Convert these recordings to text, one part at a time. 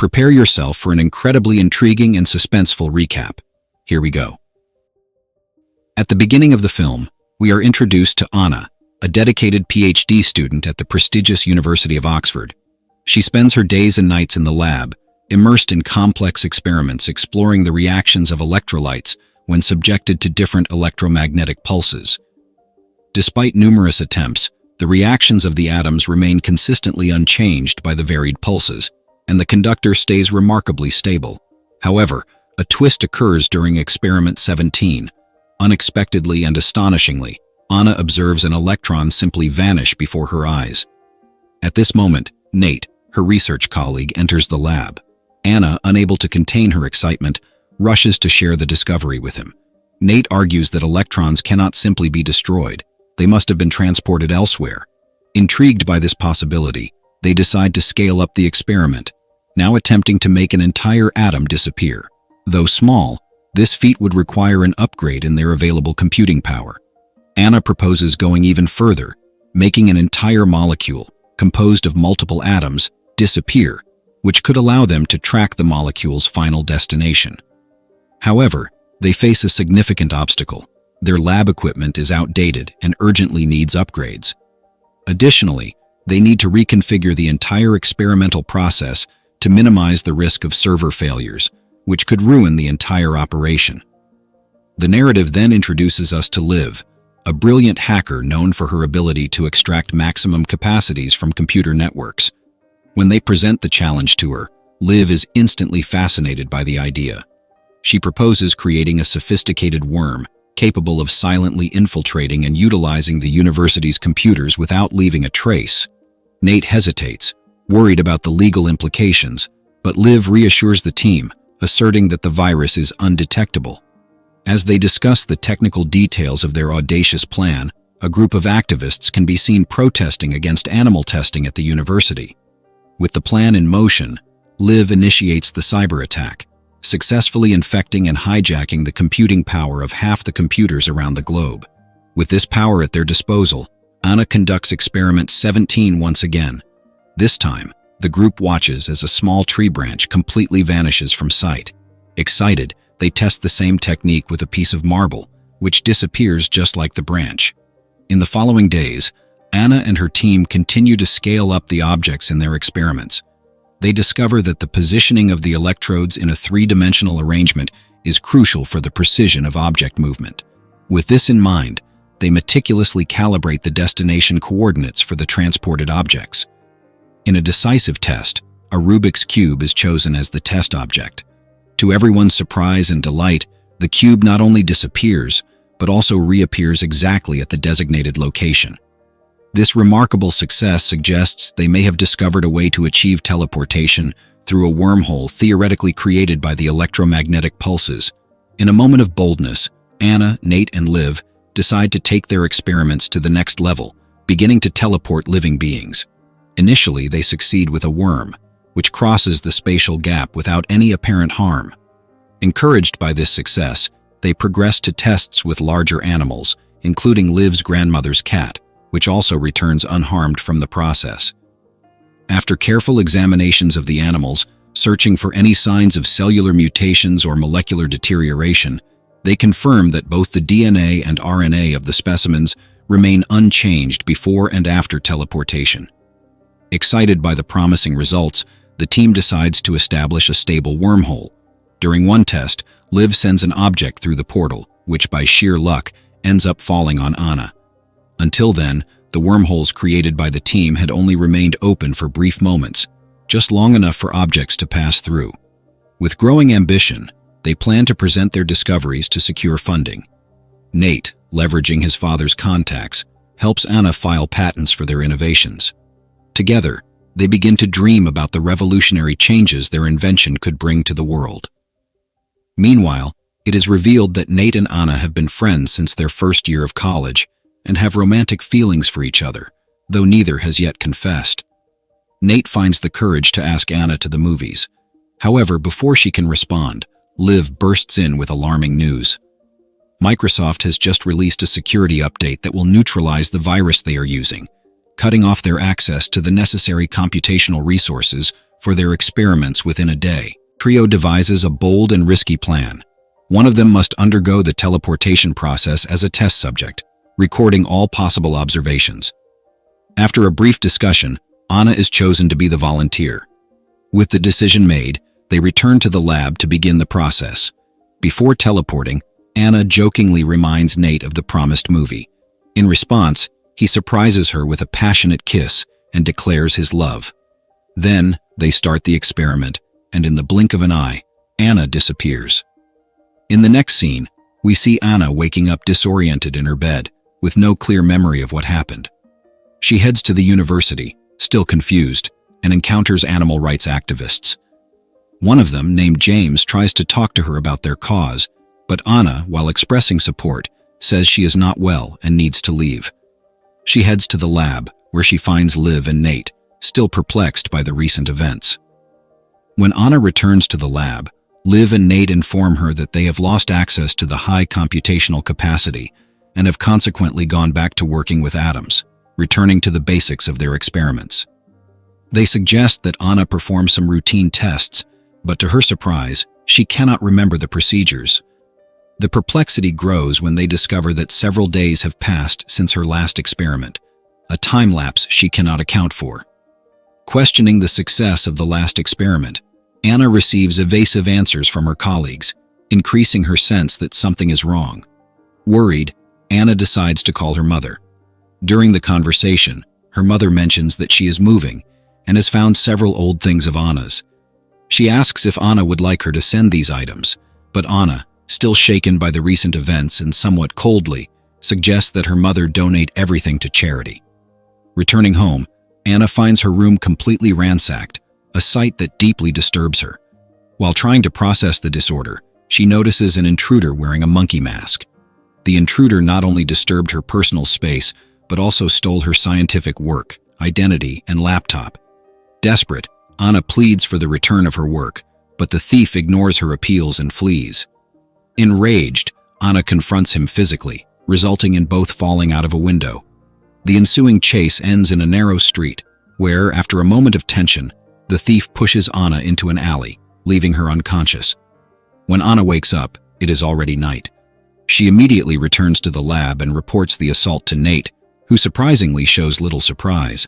Prepare yourself for an incredibly intriguing and suspenseful recap. Here we go. At the beginning of the film, we are introduced to Anna, a dedicated PhD student at the prestigious University of Oxford. She spends her days and nights in the lab, immersed in complex experiments exploring the reactions of electrolytes when subjected to different electromagnetic pulses. Despite numerous attempts, the reactions of the atoms remain consistently unchanged by the varied pulses, and the conductor stays remarkably stable. However, a twist occurs during experiment 17. Unexpectedly and astonishingly, Anna observes an electron simply vanish before her eyes. At this moment, Nate, her research colleague, enters the lab. Anna, unable to contain her excitement, rushes to share the discovery with him. Nate argues that electrons cannot simply be destroyed. They must have been transported elsewhere. Intrigued by this possibility, they decide to scale up the experiment, now attempting to make an entire atom disappear. Though small, this feat would require an upgrade in their available computing power. Anna proposes going even further, making an entire molecule, composed of multiple atoms, disappear, which could allow them to track the molecule's final destination. However, they face a significant obstacle. Their lab equipment is outdated and urgently needs upgrades. Additionally, they need to reconfigure the entire experimental process to minimize the risk of server failures, which could ruin the entire operation. The narrative then introduces us to Liv, a brilliant hacker known for her ability to extract maximum capacities from computer networks. When they present the challenge to her, Liv is instantly fascinated by the idea. She proposes creating a sophisticated worm capable of silently infiltrating and utilizing the university's computers without leaving a trace. Nate hesitates, worried about the legal implications, but Liv reassures the team, asserting that the virus is undetectable. As they discuss the technical details of their audacious plan, a group of activists can be seen protesting against animal testing at the university. With the plan in motion, Liv initiates the cyber attack, successfully infecting and hijacking the computing power of half the computers around the globe. With this power at their disposal, Anna conducts experiment 17 once again. This time, the group watches as a small tree branch completely vanishes from sight. Excited, they test the same technique with a piece of marble, which disappears just like the branch. In the following days, Anna and her team continue to scale up the objects in their experiments. They discover that the positioning of the electrodes in a three-dimensional arrangement is crucial for the precision of object movement. With this in mind, they meticulously calibrate the destination coordinates for the transported objects. In a decisive test, a Rubik's Cube is chosen as the test object. To everyone's surprise and delight, the cube not only disappears, but also reappears exactly at the designated location. This remarkable success suggests they may have discovered a way to achieve teleportation through a wormhole theoretically created by the electromagnetic pulses. In a moment of boldness, Anna, Nate, and Liv decide to take their experiments to the next level, beginning to teleport living beings. Initially, they succeed with a worm, which crosses the spatial gap without any apparent harm. Encouraged by this success, they progress to tests with larger animals, including Liv's grandmother's cat, which also returns unharmed from the process. After careful examinations of the animals, searching for any signs of cellular mutations or molecular deterioration, they confirm that both the DNA and RNA of the specimens remain unchanged before and after teleportation. Excited by the promising results, the team decides to establish a stable wormhole. During one test, Liv sends an object through the portal, which by sheer luck ends up falling on Anna. Until then, the wormholes created by the team had only remained open for brief moments, just long enough for objects to pass through. With growing ambition, they plan to present their discoveries to secure funding. Nate, leveraging his father's contacts, helps Anna file patents for their innovations. Together, they begin to dream about the revolutionary changes their invention could bring to the world. Meanwhile, it is revealed that Nate and Anna have been friends since their first year of college and have romantic feelings for each other, though neither has yet confessed. Nate finds the courage to ask Anna to the movies. However, before she can respond, Liv bursts in with alarming news. Microsoft has just released a security update that will neutralize the virus they are using, cutting off their access to the necessary computational resources for their experiments within a day. Trio devises a bold and risky plan. One of them must undergo the teleportation process as a test subject, recording all possible observations. After a brief discussion, Anna is chosen to be the volunteer. With the decision made, they return to the lab to begin the process. Before teleporting, Anna jokingly reminds Nate of the promised movie. In response, he surprises her with a passionate kiss and declares his love. Then, they start the experiment, and in the blink of an eye, Anna disappears. In the next scene, we see Anna waking up disoriented in her bed, with no clear memory of what happened. She heads to the university, still confused, and encounters animal rights activists. One of them, named James, tries to talk to her about their cause, but Anna, while expressing support, says she is not well and needs to leave. She heads to the lab, where she finds Liv and Nate, still perplexed by the recent events. When Anna returns to the lab, Liv and Nate inform her that they have lost access to the high computational capacity and have consequently gone back to working with atoms, returning to the basics of their experiments. They suggest that Anna perform some routine tests, but to her surprise, she cannot remember the procedures. The perplexity grows when they discover that several days have passed since her last experiment, a time lapse she cannot account for. Questioning the success of the last experiment, Anna receives evasive answers from her colleagues, increasing her sense that something is wrong. Worried, Anna decides to call her mother. During the conversation, her mother mentions that she is moving and has found several old things of Anna's. She asks if Anna would like her to send these items, but Anna, still shaken by the recent events and somewhat coldly, suggests that her mother donate everything to charity. Returning home, Anna finds her room completely ransacked, a sight that deeply disturbs her. While trying to process the disorder, she notices an intruder wearing a monkey mask. The intruder not only disturbed her personal space, but also stole her scientific work, identity, and laptop. Desperate, Anna pleads for the return of her work, but the thief ignores her appeals and flees. Enraged, Anna confronts him physically, resulting in both falling out of a window. The ensuing chase ends in a narrow street, where, after a moment of tension, the thief pushes Anna into an alley, leaving her unconscious. When Anna wakes up, it is already night. She immediately returns to the lab and reports the assault to Nate, who surprisingly shows little surprise.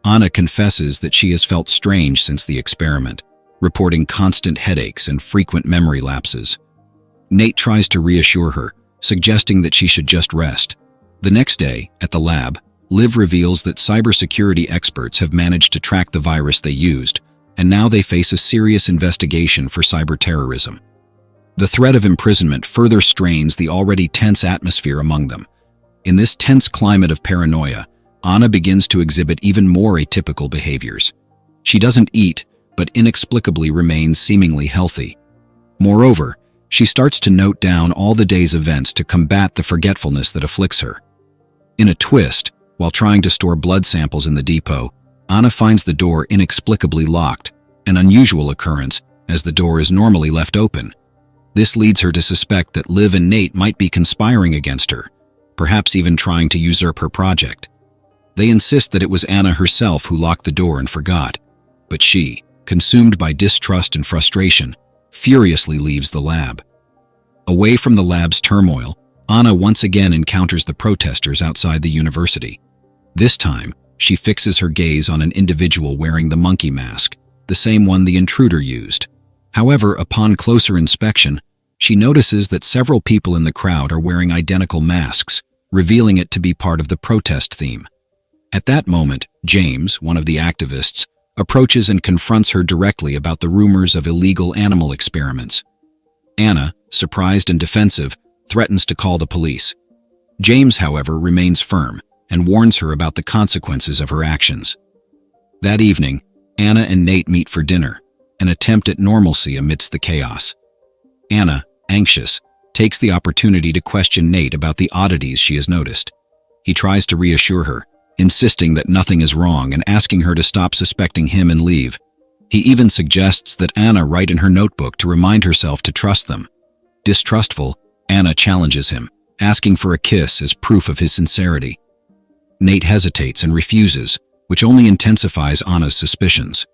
Anna confesses that she has felt strange since the experiment, reporting constant headaches and frequent memory lapses. Nate tries to reassure her, suggesting that she should just rest. The next day, at the lab, Liv reveals that cybersecurity experts have managed to track the virus they used, and now they face a serious investigation for cyber-terrorism. The threat of imprisonment further strains the already tense atmosphere among them. In this tense climate of paranoia, Anna begins to exhibit even more atypical behaviors. She doesn't eat, but inexplicably remains seemingly healthy. Moreover, she starts to note down all the day's events to combat the forgetfulness that afflicts her. In a twist, while trying to store blood samples in the depot, Anna finds the door inexplicably locked, an unusual occurrence as the door is normally left open. This leads her to suspect that Liv and Nate might be conspiring against her, perhaps even trying to usurp her project. They insist that it was Anna herself who locked the door and forgot, but she, consumed by distrust and frustration, furiously leaves the lab. Away from the lab's turmoil, Anna once again encounters the protesters outside the university. This time, she fixes her gaze on an individual wearing the monkey mask, the same one the intruder used. However, upon closer inspection, she notices that several people in the crowd are wearing identical masks, revealing it to be part of the protest theme. At that moment, James, one of the activists, approaches and confronts her directly about the rumors of illegal animal experiments. Anna, surprised and defensive, threatens to call the police. James, however, remains firm and warns her about the consequences of her actions. That evening, Anna and Nate meet for dinner, an attempt at normalcy amidst the chaos. Anna, anxious, takes the opportunity to question Nate about the oddities she has noticed. He tries to reassure her, insisting that nothing is wrong and asking her to stop suspecting him and leave. He even suggests that Anna write in her notebook to remind herself to trust them. Distrustful, Anna challenges him, asking for a kiss as proof of his sincerity. Nate hesitates and refuses, which only intensifies Anna's suspicions.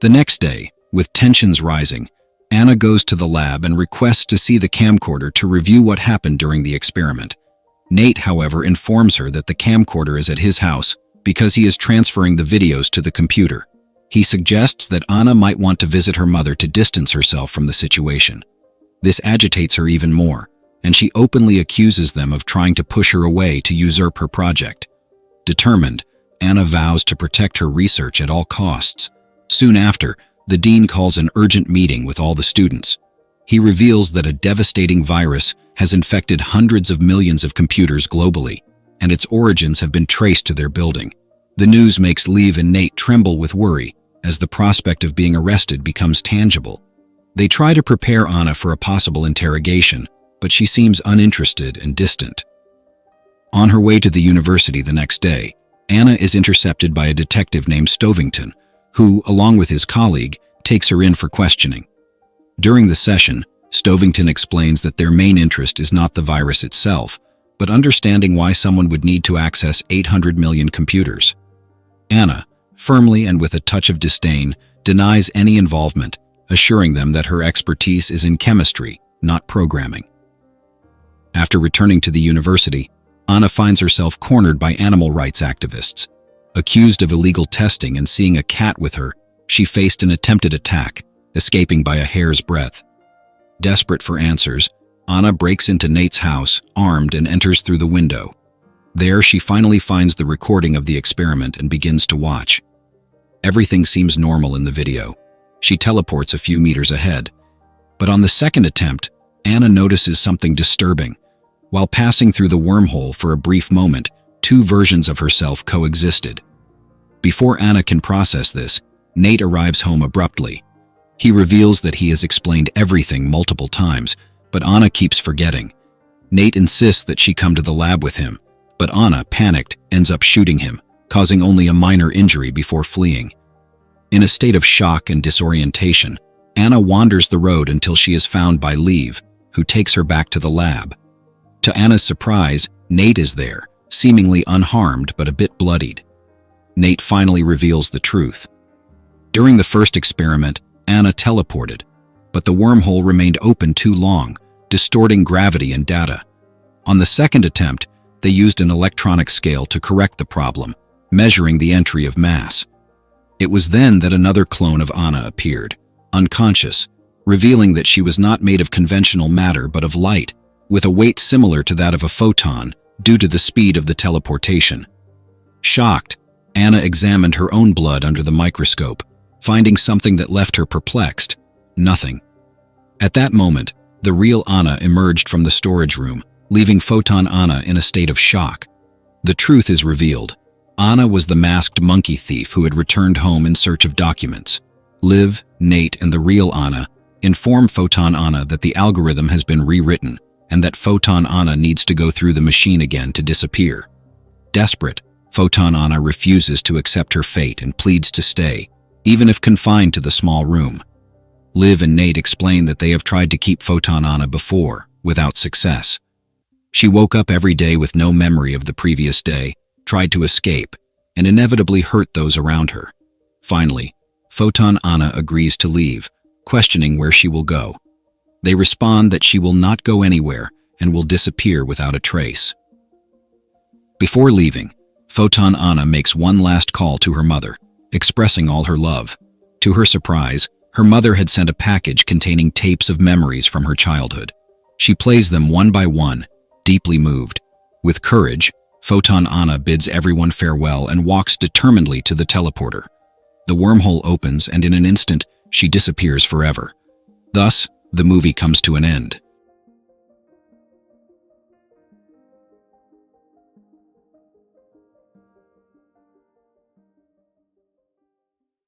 The next day, with tensions rising, Anna goes to the lab and requests to see the camcorder to review what happened during the experiment. Nate, however, informs her that the camcorder is at his house because he is transferring the videos to the computer. He suggests that Anna might want to visit her mother to distance herself from the situation. This agitates her even more, and she openly accuses them of trying to push her away to usurp her project. Determined, Anna vows to protect her research at all costs. Soon after, the dean calls an urgent meeting with all the students. He reveals that a devastating virus has infected hundreds of millions of computers globally, and its origins have been traced to their building. The news makes Liv and Nate tremble with worry as the prospect of being arrested becomes tangible. They try to prepare Anna for a possible interrogation, but she seems uninterested and distant. On her way to the university the next day, Anna is intercepted by a detective named Stovington, who, along with his colleague, takes her in for questioning. During the session, Stovington explains that their main interest is not the virus itself, but understanding why someone would need to access 800 million computers. Anna, firmly and with a touch of disdain, denies any involvement, assuring them that her expertise is in chemistry, not programming. After returning to the university, Anna finds herself cornered by animal rights activists. Accused of illegal testing and seeing a cat with her, she faced an attempted attack, escaping by a hair's breadth. Desperate for answers, Anna breaks into Nate's house, armed, and enters through the window. There, she finally finds the recording of the experiment and begins to watch. Everything seems normal in the video. She teleports a few meters ahead. But on the second attempt, Anna notices something disturbing. While passing through the wormhole for a brief moment, two versions of herself coexisted. Before Anna can process this, Nate arrives home abruptly. He reveals that he has explained everything multiple times, but Anna keeps forgetting. Nate insists that she come to the lab with him, but Anna, panicked, ends up shooting him, causing only a minor injury before fleeing. In a state of shock and disorientation, Anna wanders the road until she is found by Liv, who takes her back to the lab. To Anna's surprise, Nate is there, seemingly unharmed but a bit bloodied. Nate finally reveals the truth. During the first experiment, Anna teleported, but the wormhole remained open too long, distorting gravity and data. On the second attempt, they used an electronic scale to correct the problem, measuring the entry of mass. It was then that another clone of Anna appeared, unconscious, revealing that she was not made of conventional matter but of light, with a weight similar to that of a photon due to the speed of the teleportation. Shocked, Anna examined her own blood under the microscope, finding something that left her perplexed: nothing. At that moment, the real Anna emerged from the storage room, leaving Photon Anna in a state of shock. The truth is revealed. Anna was the masked monkey thief who had returned home in search of documents. Liv, Nate, and the real Anna inform Photon Anna that the algorithm has been rewritten and that Photon Anna needs to go through the machine again to disappear. Desperate, Photon Anna refuses to accept her fate and pleads to stay, even if confined to the small room. Liv and Nate explain that they have tried to keep Photon Anna before, without success. She woke up every day with no memory of the previous day, tried to escape, and inevitably hurt those around her. Finally, Photon Anna agrees to leave, questioning where she will go. They respond that she will not go anywhere and will disappear without a trace. Before leaving, Photon Anna makes one last call to her mother, expressing all her love. To her surprise, her mother had sent a package containing tapes of memories from her childhood. She plays them one by one, deeply moved. With courage, Photon Anna bids everyone farewell and walks determinedly to the teleporter. The wormhole opens and in an instant, she disappears forever. Thus, the movie comes to an end.